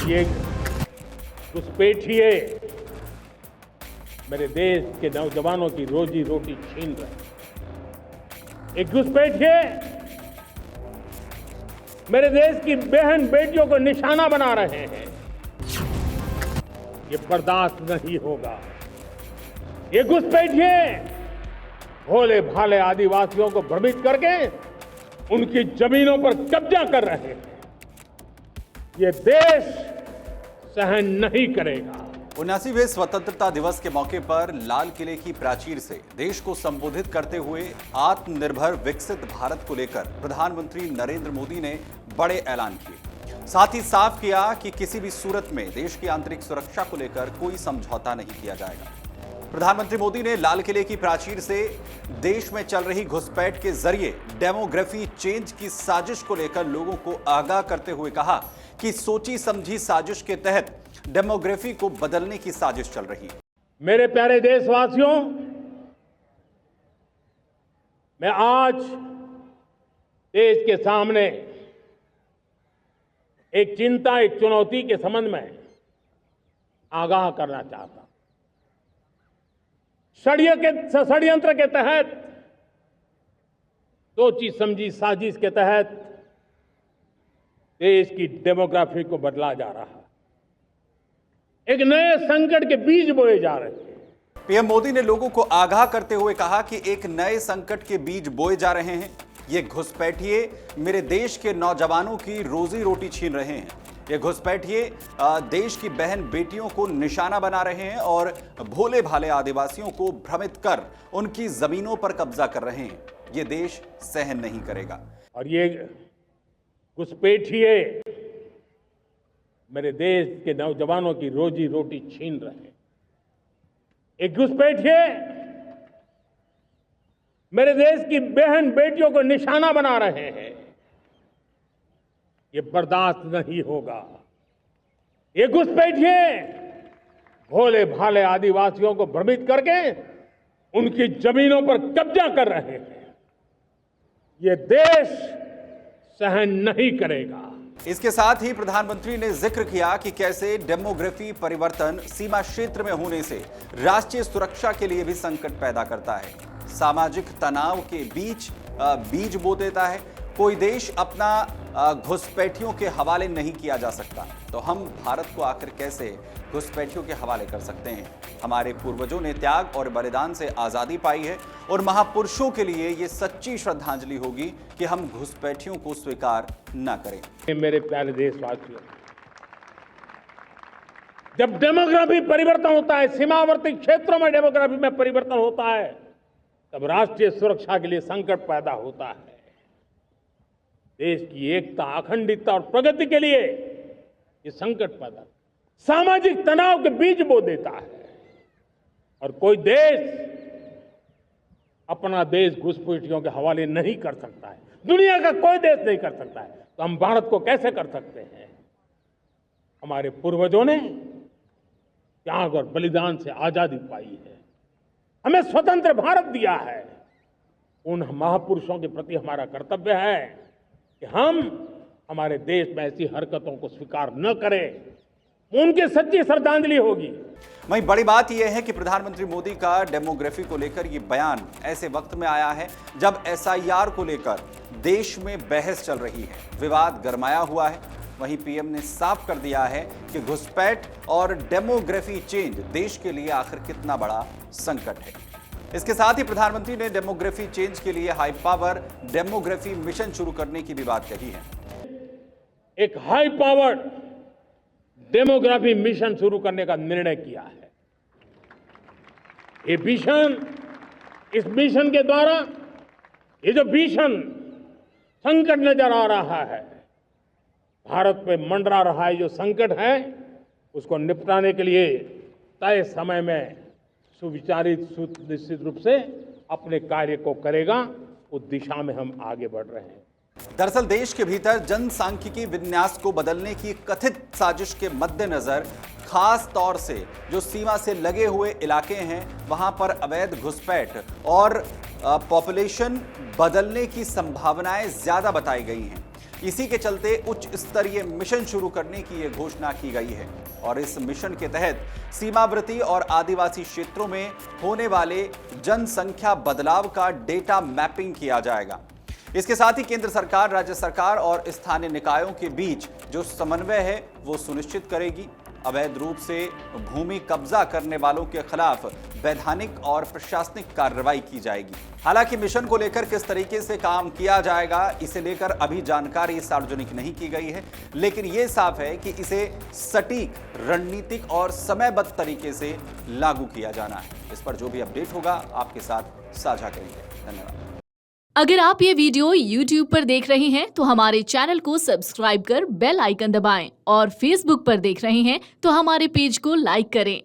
ये घुसपैठिए मेरे देश के नौजवानों की रोजी रोटी छीन रहे हैं। एक घुसपैठिए मेरे देश की बहन बेटियों को निशाना बना रहे हैं। ये बर्दाश्त नहीं होगा। ये घुसपैठिए भोले भाले आदिवासियों को भ्रमित करके उनकी जमीनों पर कब्जा कर रहे हैं। ये देश सहन नहीं करेगा। 79वें स्वतंत्रता दिवस के मौके पर लाल किले की प्राचीर से देश को संबोधित करते हुए आत्मनिर्भर विकसित भारत को लेकर प्रधानमंत्री नरेंद्र मोदी ने बड़े ऐलान किए। साथ ही साफ किया कि किसी भी सूरत में देश की आंतरिक सुरक्षा को लेकर कोई समझौता नहीं किया जाएगा। प्रधानमंत्री मोदी ने लाल किले की प्राचीर से देश में चल रही घुसपैठ के जरिए डेमोग्राफी चेंज की साजिश को लेकर लोगों को आगाह करते हुए कहा कि सोची समझी साजिश के तहत डेमोग्राफी को बदलने की साजिश चल रही है। मेरे प्यारे देशवासियों, मैं आज देश के सामने एक चिंता, एक चुनौती के संबंध में आगाह करना चाहता हूं। षड्यंत्र के तहत, सोची समझी साजिश के तहत देश की डेमोग्राफी को बदला जा रहा है। एक नए संकट के बीज बोए जा रहे हैं। पीएम मोदी ने लोगों को आगाह करते हुए कहा कि एक नए संकट के बीज बोए जा रहे हैं। ये घुसपैठिए मेरे देश के नौजवानों की रोजी रोटी छीन रहे हैं। ये घुसपैठिए देश की बहन बेटियों को निशाना बना रहे हैं और भोले भाले आदिवासियों को भ्रमित कर उनकी जमीनों पर कब्जा कर रहे हैं। ये देश सहन नहीं करेगा। और ये घुसपैठिए मेरे देश के नौजवानों की रोजी रोटी छीन रहे हैं। एक घुसपैठिए मेरे देश की बहन बेटियों को निशाना बना रहे हैं। ये बर्दाश्त नहीं होगा। ये घुसपैठिए भोले भाले आदिवासियों को भ्रमित करके उनकी जमीनों पर कब्जा कर रहे हैं। ये देश सहन नहीं करेगा। इसके साथ ही प्रधानमंत्री ने जिक्र किया कि कैसे डेमोग्राफी परिवर्तन सीमा क्षेत्र में होने से राष्ट्रीय सुरक्षा के लिए भी संकट पैदा करता है, सामाजिक तनाव के बीज बो देता है। कोई देश अपना घुसपैठियों के हवाले नहीं किया जा सकता, तो हम भारत को आखिर कैसे घुसपैठियों के हवाले कर सकते हैं? हमारे पूर्वजों ने त्याग और बलिदान से आज़ादी पाई है और महापुरुषों के लिए ये सच्ची श्रद्धांजलि होगी कि हम घुसपैठियों को स्वीकार न करें। मेरे प्यारे देशवासियों, जब डेमोग्राफी परिवर्तन होता है, सीमावर्ती क्षेत्रों में डेमोग्राफी में परिवर्तन होता है, तब राष्ट्रीय सुरक्षा के लिए संकट पैदा होता है। देश की एकता, अखंडता और प्रगति के लिए ये संकट पैदा, सामाजिक तनाव के बीज बो देता है। और कोई देश अपना देश घुसपैठियों के हवाले नहीं कर सकता है। दुनिया का कोई देश नहीं कर सकता है, तो हम भारत को कैसे कर सकते हैं? हमारे पूर्वजों ने त्याग और बलिदान से आजादी पाई है, हमें स्वतंत्र भारत दिया है। उन महापुरुषों के प्रति हमारा कर्तव्य है कि हम हमारे देश में ऐसी हरकतों को स्वीकार न करें। उनकी सच्ची श्रद्धांजलि होगी। वहीं बड़ी बात यह है कि प्रधानमंत्री मोदी का डेमोग्राफी को लेकर ये बयान ऐसे वक्त में आया है जब एसआईआर को लेकर देश में बहस चल रही है, विवाद गरमाया हुआ है। वहीं पीएम ने साफ कर दिया है कि घुसपैठ और डेमोग्राफी चेंज देश के लिए आखिर कितना बड़ा संकट है। इसके साथ ही प्रधानमंत्री ने डेमोग्राफी चेंज के लिए हाई पावर डेमोग्राफी मिशन शुरू करने की भी बात कही है। एक हाई पावर डेमोग्राफी मिशन शुरू करने का निर्णय किया है। ये मिशन, इस मिशन के द्वारा ये जो भीषण संकट नजर आ रहा है, भारत पे मंडरा रहा है जो संकट है, उसको निपटाने के लिए तय समय में सुविचारित सुनिश्चित रूप से अपने कार्य को करेगा। उस दिशा में हम आगे बढ़ रहे हैं। दरअसल देश के भीतर जनसांख्यिकी विन्यास को बदलने की कथित साजिश के मद्देनजर खास तौर से जो सीमा से लगे हुए इलाके हैं वहां पर अवैध घुसपैठ और पॉपुलेशन बदलने की संभावनाएं ज्यादा बताई गई हैं। इसी के चलते उच्च स्तरीय मिशन शुरू करने की यह घोषणा की गई है और इस मिशन के तहत सीमावर्ती और आदिवासी क्षेत्रों में होने वाले जनसंख्या बदलाव का डेटा मैपिंग किया जाएगा। इसके साथ ही केंद्र सरकार, राज्य सरकार और स्थानीय निकायों के बीच जो समन्वय है वो सुनिश्चित करेगी। अवैध रूप से भूमि कब्जा करने वालों के खिलाफ वैधानिक और प्रशासनिक कार्रवाई की जाएगी। हालांकि मिशन को लेकर किस तरीके से काम किया जाएगा, इसे लेकर अभी जानकारी सार्वजनिक नहीं की गई है, लेकिन यह साफ है कि इसे सटीक, रणनीतिक और समयबद्ध तरीके से लागू किया जाना है। इस पर जो भी अपडेट होगा आपके साथ साझा करेंगे। धन्यवाद। अगर आप ये वीडियो YouTube पर देख रहे हैं तो हमारे चैनल को सब्सक्राइब कर बेल आइकन दबाएं और Facebook पर देख रहे हैं तो हमारे पेज को लाइक करें।